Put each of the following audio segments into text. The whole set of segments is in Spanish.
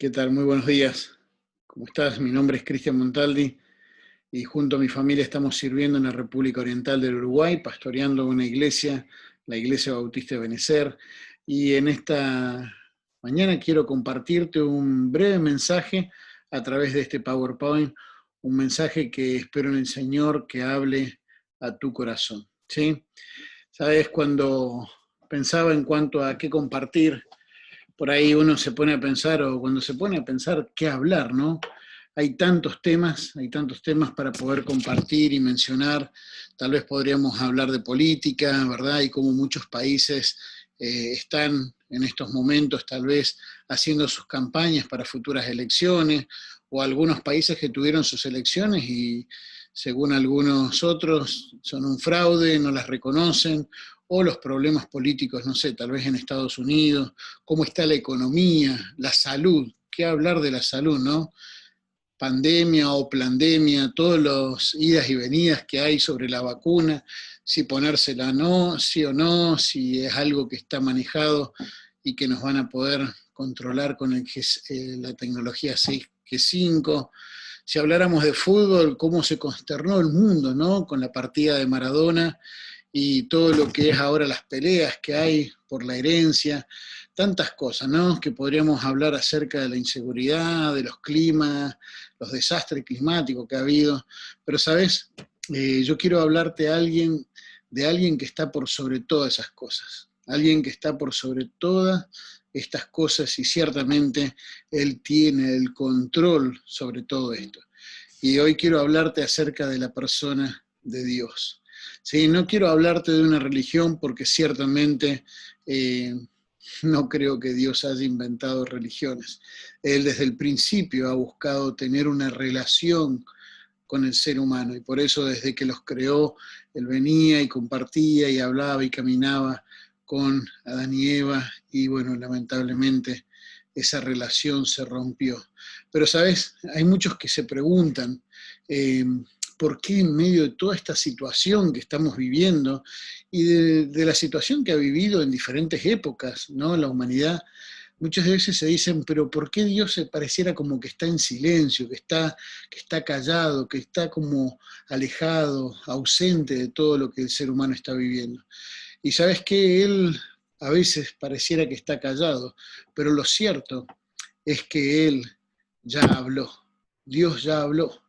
¿Qué tal? Muy buenos días. ¿Cómo estás? Mi nombre es Cristian Montaldi y junto a mi familia estamos sirviendo en la República Oriental del Uruguay, pastoreando una iglesia, la Iglesia Bautista de Benecer. Y en esta mañana quiero compartirte un breve mensaje a través de este PowerPoint, un mensaje que espero en el Señor que hable a tu corazón. ¿Sí? Sabes, cuando pensaba en cuanto a qué compartir, por ahí uno se pone a pensar, o cuando se pone a pensar qué hablar, ¿no? Hay tantos temas para poder compartir y mencionar. Tal vez podríamos hablar de política, ¿verdad? Y cómo muchos países están en estos momentos tal vez haciendo sus campañas para futuras elecciones, o algunos países que tuvieron sus elecciones y según algunos otros son un fraude, no las reconocen, o los problemas políticos, no sé, tal vez en Estados Unidos, cómo está la economía, la salud, qué hablar de la salud, ¿no? Pandemia o plandemia, todos los idas y venidas que hay sobre la vacuna, si ponérsela o no, sí o no, si es algo que está manejado y que nos van a poder controlar con la tecnología 6G5. Si habláramos de fútbol, cómo se consternó el mundo, ¿no? Con la partida de Maradona y todo lo que es ahora las peleas que hay por la herencia, tantas cosas, ¿no? Que podríamos hablar acerca de la inseguridad, de los climas, los desastres climáticos que ha habido, pero sabes, yo quiero hablarte de alguien que está por sobre todas esas cosas, alguien que está por sobre todas estas cosas y ciertamente Él tiene el control sobre todo esto. Y hoy quiero hablarte acerca de la persona de Dios. Sí, no quiero hablarte de una religión porque ciertamente no creo que Dios haya inventado religiones. Él desde el principio ha buscado tener una relación con el ser humano y por eso desde que los creó, Él venía y compartía y hablaba y caminaba con Adán y Eva y bueno, lamentablemente esa relación se rompió. Pero, ¿sabes? Hay muchos que se preguntan, eh, ¿por qué en medio de toda esta situación que estamos viviendo y de la situación que ha vivido en diferentes épocas, ¿no? La humanidad, muchas veces se dicen, pero ¿por qué Dios se pareciera como que está en silencio, que está callado, que está como alejado, ausente de todo lo que el ser humano está viviendo? Y sabes que Él a veces pareciera que está callado, pero lo cierto es que Él ya habló, Dios ya habló.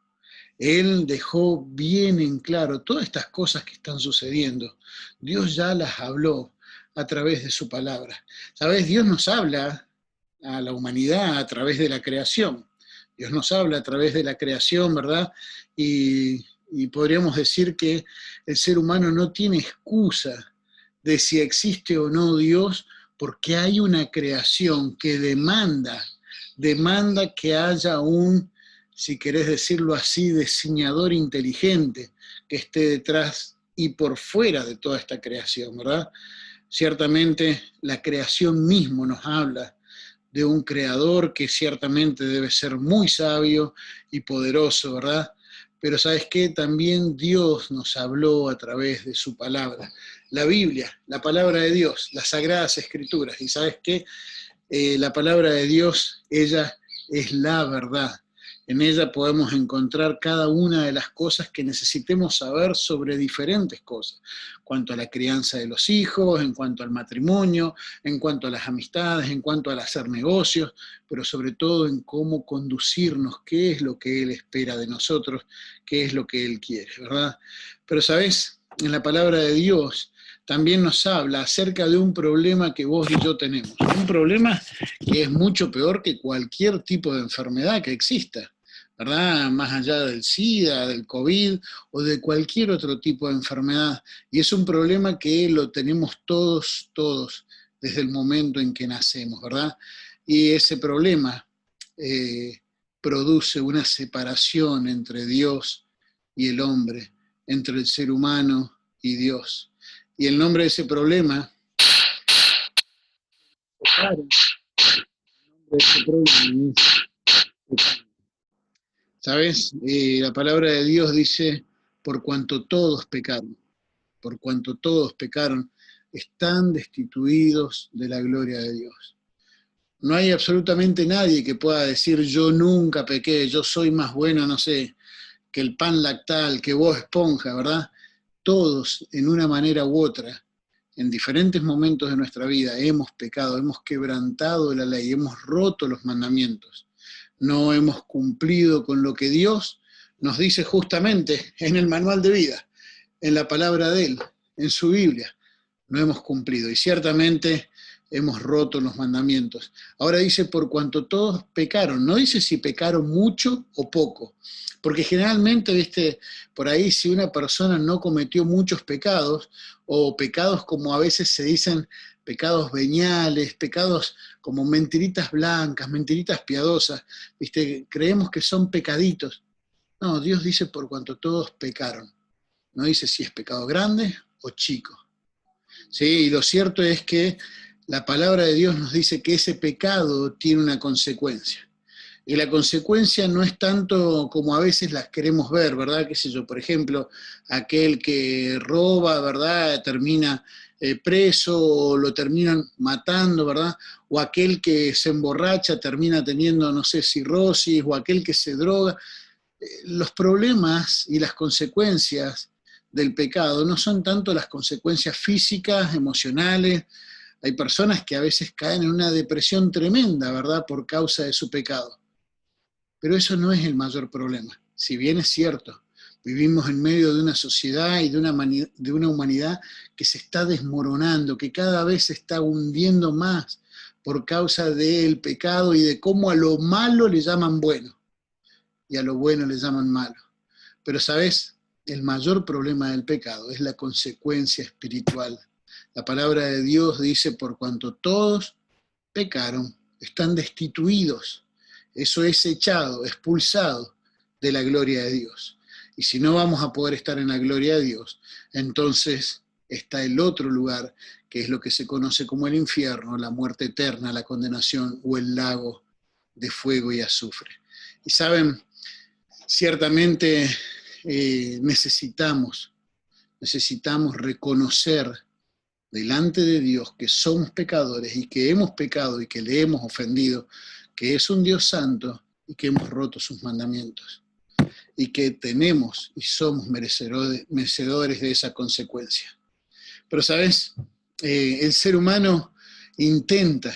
Él dejó bien en claro todas estas cosas que están sucediendo. Dios ya las habló a través de su palabra. ¿Sabes? Dios nos habla a la humanidad a través de la creación. Dios nos habla a través de la creación, ¿verdad? Y podríamos decir que el ser humano no tiene excusa de si existe o no Dios, porque hay una creación que demanda que haya un, si querés decirlo así, diseñador inteligente que esté detrás y por fuera de toda esta creación, ¿verdad? Ciertamente la creación mismo nos habla de un creador que ciertamente debe ser muy sabio y poderoso, ¿verdad? Pero ¿sabes qué? También Dios nos habló a través de su palabra. La Biblia, la palabra de Dios, las sagradas escrituras. Y ¿sabes qué? La palabra de Dios, ella es la verdad. En ella podemos encontrar cada una de las cosas que necesitemos saber sobre diferentes cosas, en cuanto a la crianza de los hijos, en cuanto al matrimonio, en cuanto a las amistades, en cuanto al hacer negocios, pero sobre todo en cómo conducirnos, qué es lo que Él espera de nosotros, qué es lo que Él quiere, ¿verdad? Pero, ¿sabes? En la palabra de Dios también nos habla acerca de un problema que vos y yo tenemos, un problema que es mucho peor que cualquier tipo de enfermedad que exista, ¿verdad? Más allá del SIDA, del COVID o de cualquier otro tipo de enfermedad. Y es un problema que lo tenemos todos, desde el momento en que nacemos, ¿verdad? Y ese problema produce una separación entre Dios y el hombre, entre el ser humano y Dios. Y el nombre de ese problema, claro, de ese problema es, ¿sabes? La palabra de Dios dice, por cuanto todos pecaron, están destituidos de la gloria de Dios. No hay absolutamente nadie que pueda decir yo nunca pequé, yo soy más bueno, no sé, que el pan lactal, que vos esponja, ¿verdad? Todos, en una manera u otra, en diferentes momentos de nuestra vida, hemos pecado, hemos quebrantado la ley, hemos roto los mandamientos, no hemos cumplido con lo que Dios nos dice justamente en el manual de vida, en la palabra de Él, en su Biblia. No hemos cumplido y ciertamente hemos roto los mandamientos. Ahora dice, por cuanto todos pecaron, no dice si pecaron mucho o poco, porque generalmente, viste, por ahí si una persona no cometió muchos pecados, o pecados como a veces se dicen, pecados veniales, pecados como mentiritas blancas, mentiritas piadosas, viste, creemos que son pecaditos. No, Dios dice por cuanto todos pecaron. No dice si es pecado grande o chico. Sí, y lo cierto es que la palabra de Dios nos dice que ese pecado tiene una consecuencia. Y la consecuencia no es tanto como a veces las queremos ver, ¿verdad? Qué sé yo, por ejemplo, aquel que roba, ¿verdad? Termina preso o lo terminan matando, ¿verdad? O aquel que se emborracha termina teniendo, no sé, cirrosis, o aquel que se droga. Los problemas y las consecuencias del pecado no son tanto las consecuencias físicas, emocionales. Hay personas que a veces caen en una depresión tremenda, ¿verdad? Por causa de su pecado. Pero eso no es el mayor problema. Si bien es cierto, vivimos en medio de una sociedad y de una humanidad que se está desmoronando, que cada vez se está hundiendo más por causa del pecado y de cómo a lo malo le llaman bueno y a lo bueno le llaman malo. Pero, ¿sabes? El mayor problema del pecado es la consecuencia espiritual. La palabra de Dios dice, por cuanto todos pecaron, están destituidos. Eso es echado, expulsado de la gloria de Dios. Y si no vamos a poder estar en la gloria de Dios, entonces está el otro lugar, que es lo que se conoce como el infierno, la muerte eterna, la condenación o el lago de fuego y azufre. Y saben, ciertamente necesitamos reconocer delante de Dios que somos pecadores y que hemos pecado y que le hemos ofendido, que es un Dios santo y que hemos roto sus mandamientos y que tenemos y somos merecedores de esa consecuencia. Pero, ¿sabes? El ser humano intenta,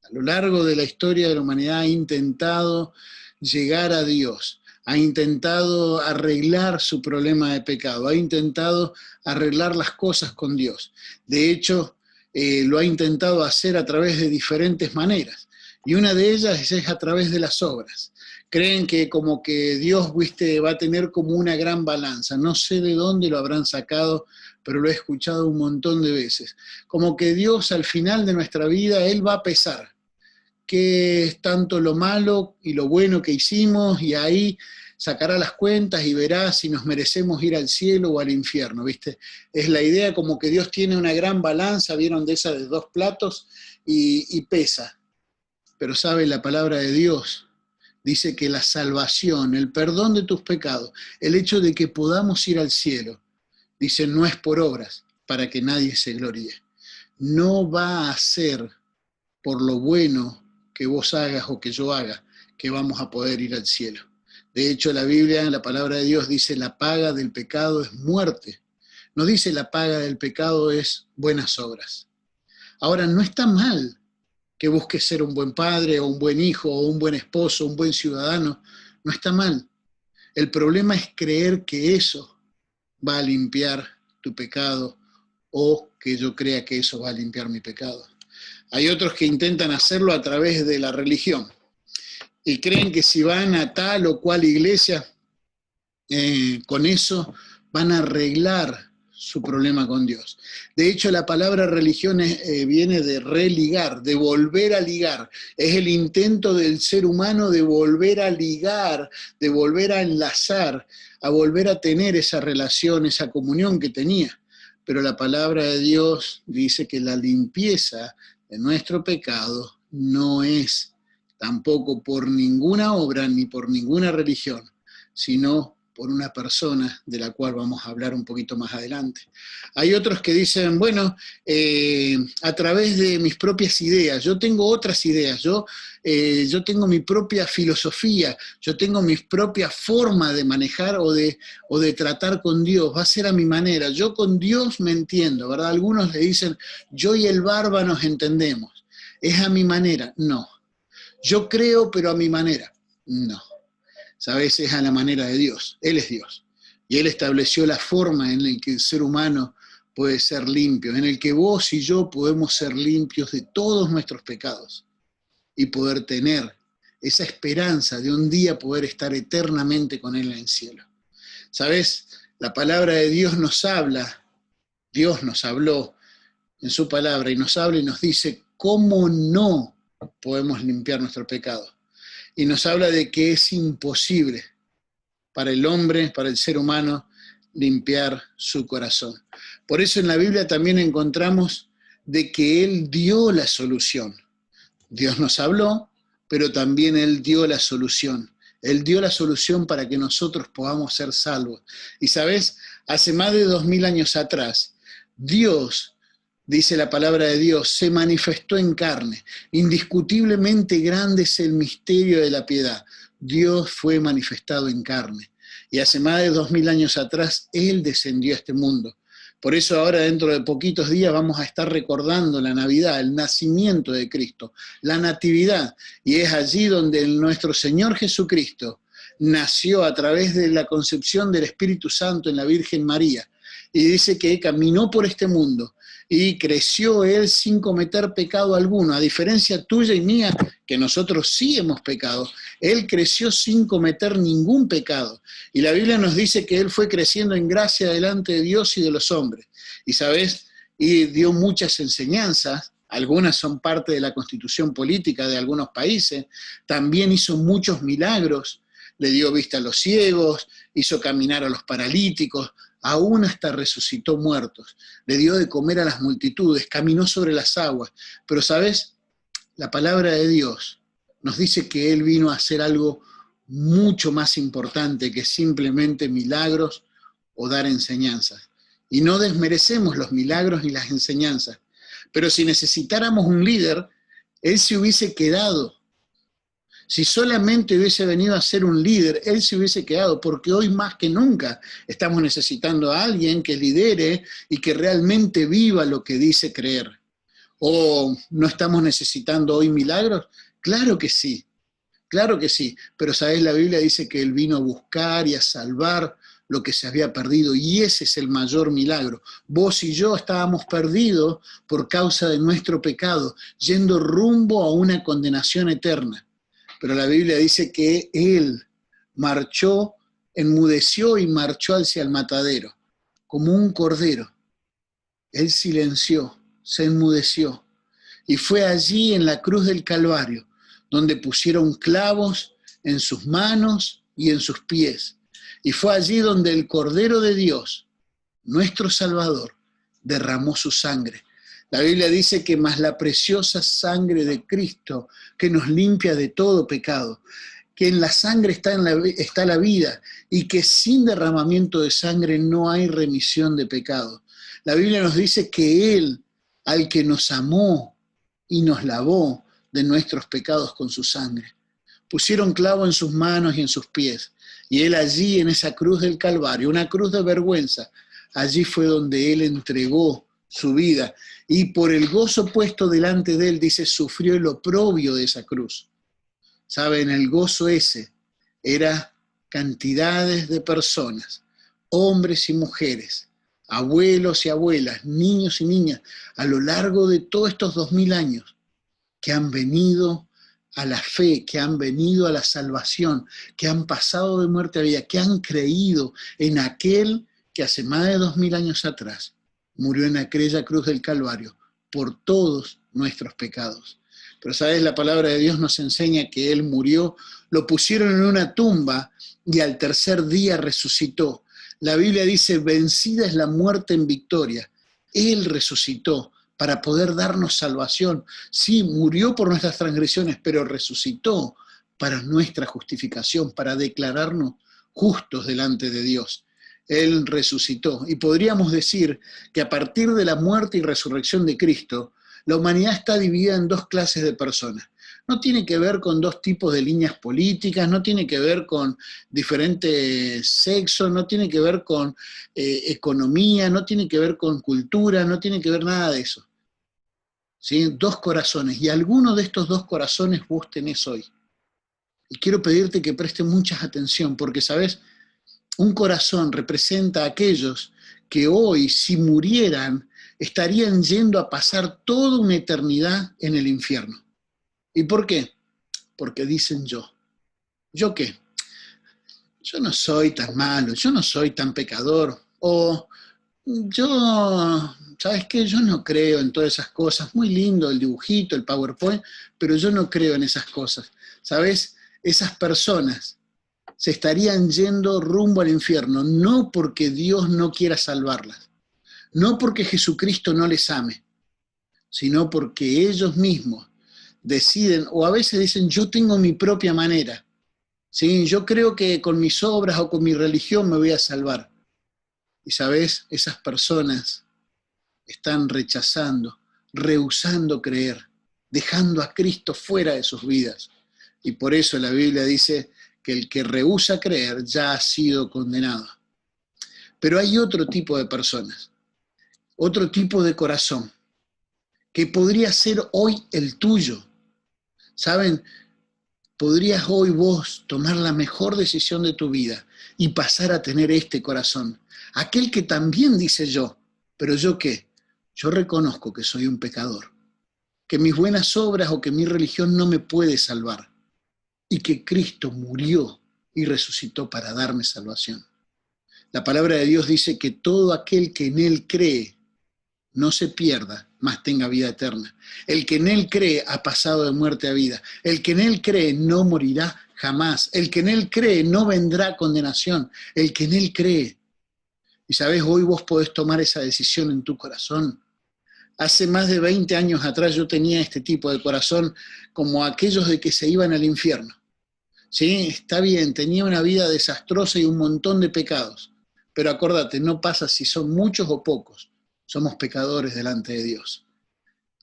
a lo largo de la historia de la humanidad, ha intentado llegar a Dios, ha intentado arreglar su problema de pecado, ha intentado arreglar las cosas con Dios. De hecho, lo ha intentado hacer a través de diferentes maneras. Y una de ellas es a través de las obras. Creen que como que Dios, viste, va a tener como una gran balanza. No sé de dónde lo habrán sacado, pero lo he escuchado un montón de veces. Como que Dios al final de nuestra vida, Él va a pesar qué es tanto lo malo y lo bueno que hicimos, y ahí sacará las cuentas y verá si nos merecemos ir al cielo o al infierno, ¿viste? Es la idea como que Dios tiene una gran balanza, ¿vieron? De esa de dos platos, y pesa. Pero sabe, la palabra de Dios dice que la salvación, el perdón de tus pecados, el hecho de que podamos ir al cielo, dice, no es por obras, para que nadie se gloríe. No va a ser por lo bueno que vos hagas o que yo haga, que vamos a poder ir al cielo. De hecho, la Biblia, en la palabra de Dios, dice la paga del pecado es muerte. No dice la paga del pecado es buenas obras. Ahora, no está mal que busques ser un buen padre o un buen hijo o un buen esposo, un buen ciudadano. No está mal. El problema es creer que eso va a limpiar tu pecado o que yo crea que eso va a limpiar mi pecado. Hay otros que intentan hacerlo a través de la religión y creen que si van a tal o cual iglesia, con eso van a arreglar su problema con Dios. De hecho, la palabra religión viene de religar, de volver a ligar. Es el intento del ser humano de volver a ligar, de volver a enlazar, a volver a tener esa relación, esa comunión que tenía. Pero la palabra de Dios dice que la limpieza de nuestro pecado no es tampoco por ninguna obra ni por ninguna religión, sino por una persona de la cual vamos a hablar un poquito más adelante. Hay otros que dicen, bueno, a través de mis propias ideas, yo tengo otras ideas, yo tengo mi propia filosofía, yo tengo mi propia forma de manejar o de tratar con Dios, va a ser a mi manera, yo con Dios me entiendo, ¿verdad? Algunos le dicen, yo y el barba nos entendemos, es a mi manera, no. Yo creo, pero a mi manera, no. ¿Sabes? Es a la manera de Dios. Él es Dios. Y Él estableció la forma en la que el ser humano puede ser limpio, en el que vos y yo podemos ser limpios de todos nuestros pecados y poder tener esa esperanza de un día poder estar eternamente con Él en el cielo. ¿Sabes? La palabra de Dios nos habla, Dios nos habló en su palabra y nos habla y nos dice cómo no podemos limpiar nuestro pecado. Y nos habla de que es imposible para el hombre, para el ser humano, limpiar su corazón. Por eso en la Biblia también encontramos de que Él dio la solución. Dios nos habló, pero también Él dio la solución. Él dio la solución para que nosotros podamos ser salvos. Y sabes, hace más de 2000 años atrás, Dios, dice la palabra de Dios, se manifestó en carne. Indiscutiblemente grande es el misterio de la piedad. Dios fue manifestado en carne. Y hace más de 2000 años atrás, Él descendió a este mundo. Por eso ahora, dentro de poquitos días, vamos a estar recordando la Navidad, el nacimiento de Cristo, la natividad. Y es allí donde nuestro Señor Jesucristo nació a través de la concepción del Espíritu Santo en la Virgen María. Y dice que caminó por este mundo y creció Él sin cometer pecado alguno, a diferencia tuya y mía, que nosotros sí hemos pecado. Él creció sin cometer ningún pecado. Y la Biblia nos dice que Él fue creciendo en gracia delante de Dios y de los hombres. Y sabes, y dio muchas enseñanzas, algunas son parte de la constitución política de algunos países, también hizo muchos milagros, le dio vista a los ciegos, hizo caminar a los paralíticos, aún hasta resucitó muertos, le dio de comer a las multitudes, caminó sobre las aguas. Pero, ¿sabes? La palabra de Dios nos dice que Él vino a hacer algo mucho más importante que simplemente milagros o dar enseñanzas. Y no desmerecemos los milagros ni las enseñanzas, pero si necesitáramos un líder, Él se hubiese quedado. Si solamente hubiese venido a ser un líder, Él se hubiese quedado, porque hoy más que nunca estamos necesitando a alguien que lidere y que realmente viva lo que dice creer. ¿O no estamos necesitando hoy milagros? Claro que sí, pero ¿sabes? La Biblia dice que Él vino a buscar y a salvar lo que se había perdido, y ese es el mayor milagro. Vos y yo estábamos perdidos por causa de nuestro pecado, yendo rumbo a una condenación eterna. Pero la Biblia dice que Él marchó, enmudeció y marchó hacia el matadero, como un cordero. Él silenció, se enmudeció, y fue allí en la cruz del Calvario, donde pusieron clavos en sus manos y en sus pies. Y fue allí donde el Cordero de Dios, nuestro Salvador, derramó su sangre. La Biblia dice que más la preciosa sangre de Cristo, que nos limpia de todo pecado, que en la sangre está la vida, y que sin derramamiento de sangre no hay remisión de pecado. La Biblia nos dice que Él, al que nos amó y nos lavó de nuestros pecados con su sangre, pusieron clavo en sus manos y en sus pies, y Él allí en esa cruz del Calvario, una cruz de vergüenza, allí fue donde Él entregó su vida, y por el gozo puesto delante de Él, dice, sufrió el oprobio de esa cruz. ¿Saben? El gozo ese era cantidades de personas, hombres y mujeres, abuelos y abuelas, niños y niñas, a lo largo de todos estos 2000 años, que han venido a la fe, que han venido a la salvación, que han pasado de muerte a vida, que han creído en aquel que hace más de 2000 años atrás murió en aquella cruz del Calvario por todos nuestros pecados. Pero, ¿sabes? La palabra de Dios nos enseña que Él murió, lo pusieron en una tumba y al tercer día resucitó. La Biblia dice, vencida es la muerte en victoria. Él resucitó para poder darnos salvación. Sí, murió por nuestras transgresiones, pero resucitó para nuestra justificación, para declararnos justos delante de Dios. Él resucitó. Y podríamos decir que a partir de la muerte y resurrección de Cristo, la humanidad está dividida en dos clases de personas. No tiene que ver con dos tipos de líneas políticas, no tiene que ver con diferentes sexos, no tiene que ver con economía, no tiene que ver con cultura, no tiene que ver nada de eso. ¿Sí? Dos corazones, y alguno de estos dos corazones vos tenés hoy. Y quiero pedirte que prestes mucha atención, porque, ¿sabes? Un corazón representa a aquellos que hoy, si murieran, estarían yendo a pasar toda una eternidad en el infierno. ¿Y por qué? Porque dicen yo. ¿Yo qué? Yo no soy tan malo, yo no soy tan pecador, o yo, ¿sabes qué? Yo no creo en todas esas cosas. Muy lindo el dibujito, el PowerPoint, pero yo no creo en esas cosas. ¿Sabes? Esas personas se estarían yendo rumbo al infierno, no porque Dios no quiera salvarlas, no porque Jesucristo no les ame, sino porque ellos mismos deciden, o a veces dicen, yo tengo mi propia manera, ¿sí? Yo creo que con mis obras o con mi religión me voy a salvar. Y sabes, esas personas están rechazando, rehusando creer, dejando a Cristo fuera de sus vidas. Y por eso la Biblia dice que el que rehúsa creer ya ha sido condenado. Pero hay otro tipo de personas, otro tipo de corazón, que podría ser hoy el tuyo. ¿Saben? Podrías hoy vos tomar la mejor decisión de tu vida y pasar a tener este corazón. Aquel que también dice yo, pero ¿yo qué? Yo reconozco que soy un pecador, que mis buenas obras o que mi religión no me puede salvar y que Cristo murió y resucitó para darme salvación. La palabra de Dios dice que todo aquel que en Él cree no se pierda, mas tenga vida eterna. El que en Él cree ha pasado de muerte a vida. El que en Él cree no morirá jamás. El que en Él cree no vendrá condenación. El que en Él cree. Y sabes, hoy vos podés tomar esa decisión en tu corazón. Hace más de 20 años atrás yo tenía este tipo de corazón como aquellos de que se iban al infierno. Sí, está bien, tenía una vida desastrosa y un montón de pecados. Pero acordate, no pasa si son muchos o pocos. Somos pecadores delante de Dios.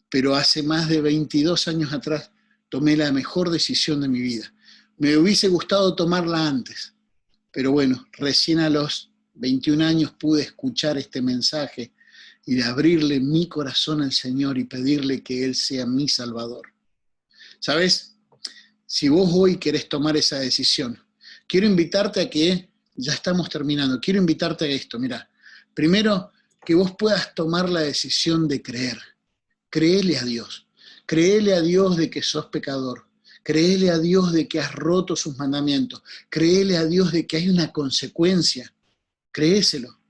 Pero hace más de 22 años atrás tomé la mejor decisión de mi vida. Me hubiese gustado tomarla antes, pero bueno, recién a los 21 años pude escuchar este mensaje y de abrirle mi corazón al Señor y pedirle que Él sea mi Salvador. ¿Sabes? Si vos hoy querés tomar esa decisión, quiero invitarte a que, ya estamos terminando, quiero invitarte a esto, mira, primero que vos puedas tomar la decisión de creer. Créele a Dios de que sos pecador, créele a Dios de que has roto sus mandamientos, créele a Dios de que hay una consecuencia, créeselo.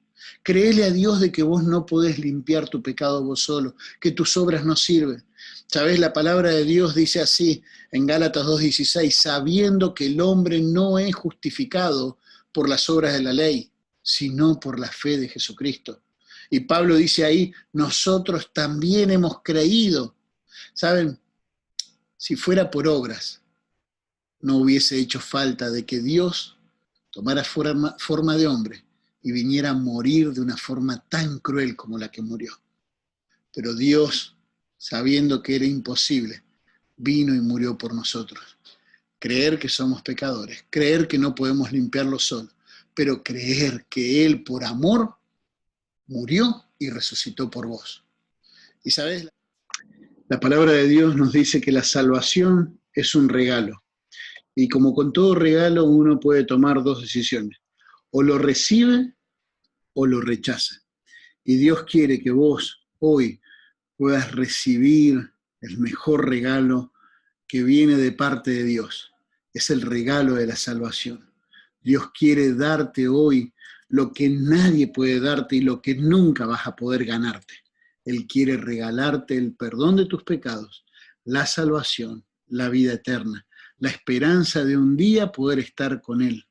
Créele a Dios de que vos no podés limpiar tu pecado vos solo, que tus obras no sirven. ¿Sabés? La palabra de Dios dice así en Gálatas 2:16, sabiendo que el hombre no es justificado por las obras de la ley, sino por la fe de Jesucristo. Y Pablo dice ahí, nosotros también hemos creído. ¿Saben? Si fuera por obras, no hubiese hecho falta de que Dios tomara forma de hombre y viniera a morir de una forma tan cruel como la que murió. Pero Dios, sabiendo que era imposible, vino y murió por nosotros. Creer que somos pecadores, creer que no podemos limpiarlo solo, pero creer que Él por amor murió y resucitó por vos. Y sabés, la palabra de Dios nos dice que la salvación es un regalo. Y como con todo regalo, uno puede tomar dos decisiones. O lo recibe o lo rechaza. Y Dios quiere que vos hoy puedas recibir el mejor regalo que viene de parte de Dios. Es el regalo de la salvación. Dios quiere darte hoy lo que nadie puede darte y lo que nunca vas a poder ganarte. Él quiere regalarte el perdón de tus pecados, la salvación, la vida eterna, la esperanza de un día poder estar con Él.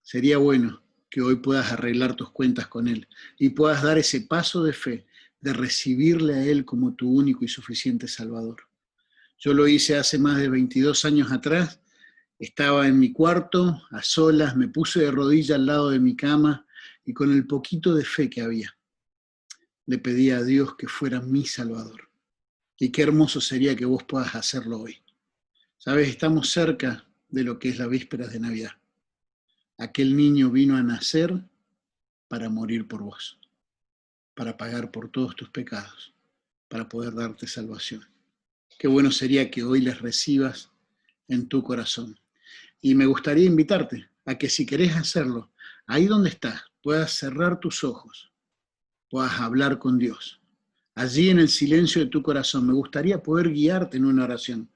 Sería bueno que hoy puedas arreglar tus cuentas con Él y puedas dar ese paso de fe, de recibirle a Él como tu único y suficiente Salvador. Yo lo hice hace más de 22 años atrás Estaba en mi cuarto, a solas, me puse de rodillas al lado de mi cama y con el poquito de fe que había, le pedí a Dios que fuera mi Salvador. Y qué hermoso sería que vos puedas hacerlo hoy. Sabes, estamos cerca de lo que es la víspera de Navidad. Aquel niño vino a nacer para morir por vos, para pagar por todos tus pecados, para poder darte salvación. Qué bueno sería que hoy les recibas en tu corazón. Y me gustaría invitarte a que si querés hacerlo, ahí donde estás, puedas cerrar tus ojos, puedas hablar con Dios. Allí en el silencio de tu corazón, me gustaría poder guiarte en una oración.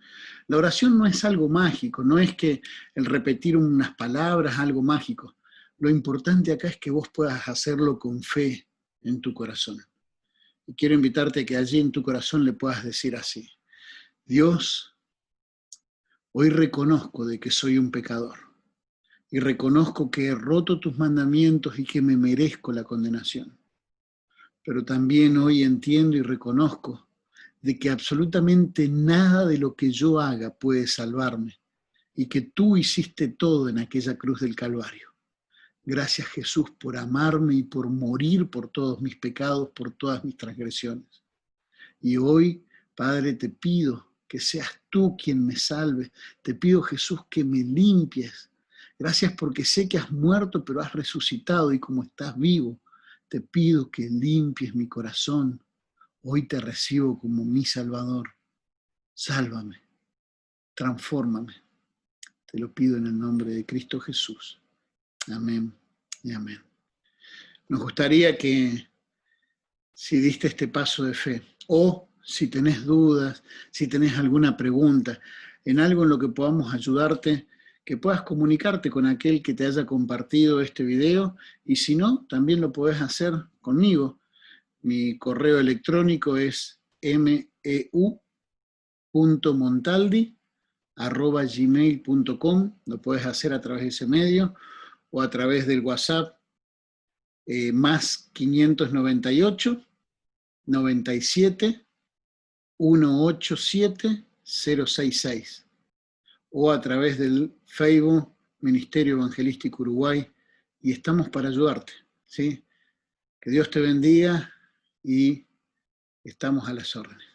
La oración no es algo mágico, no es que el repetir unas palabras algo mágico. Lo importante acá es que vos puedas hacerlo con fe en tu corazón. Y quiero invitarte a que allí en tu corazón le puedas decir así: Dios, hoy reconozco de que soy un pecador y reconozco que he roto tus mandamientos y que me merezco la condenación. Pero también hoy entiendo y reconozco de que absolutamente nada de lo que yo haga puede salvarme y que tú hiciste todo en aquella cruz del Calvario. Gracias, Jesús, por amarme y por morir por todos mis pecados, por todas mis transgresiones. Y hoy, Padre, te pido que seas tú quien me salve. Te pido, Jesús, que me limpies. Gracias porque sé que has muerto, pero has resucitado y como estás vivo, te pido que limpies mi corazón. Hoy te recibo como mi Salvador. Sálvame, transfórmame. Te lo pido en el nombre de Cristo Jesús. Amén y amén. Nos gustaría que, si diste este paso de fe, o si tenés dudas, si tenés alguna pregunta, en algo en lo que podamos ayudarte, que puedas comunicarte con aquel que te haya compartido este video, y si no, también lo podés hacer conmigo. Mi correo electrónico es meu.montaldi@gmail.com. Lo puedes hacer a través de ese medio o a través del WhatsApp más 598 97 187 066 o a través del Facebook Ministerio Evangelístico Uruguay, y estamos para ayudarte, ¿sí? Que Dios te bendiga y estamos a las órdenes.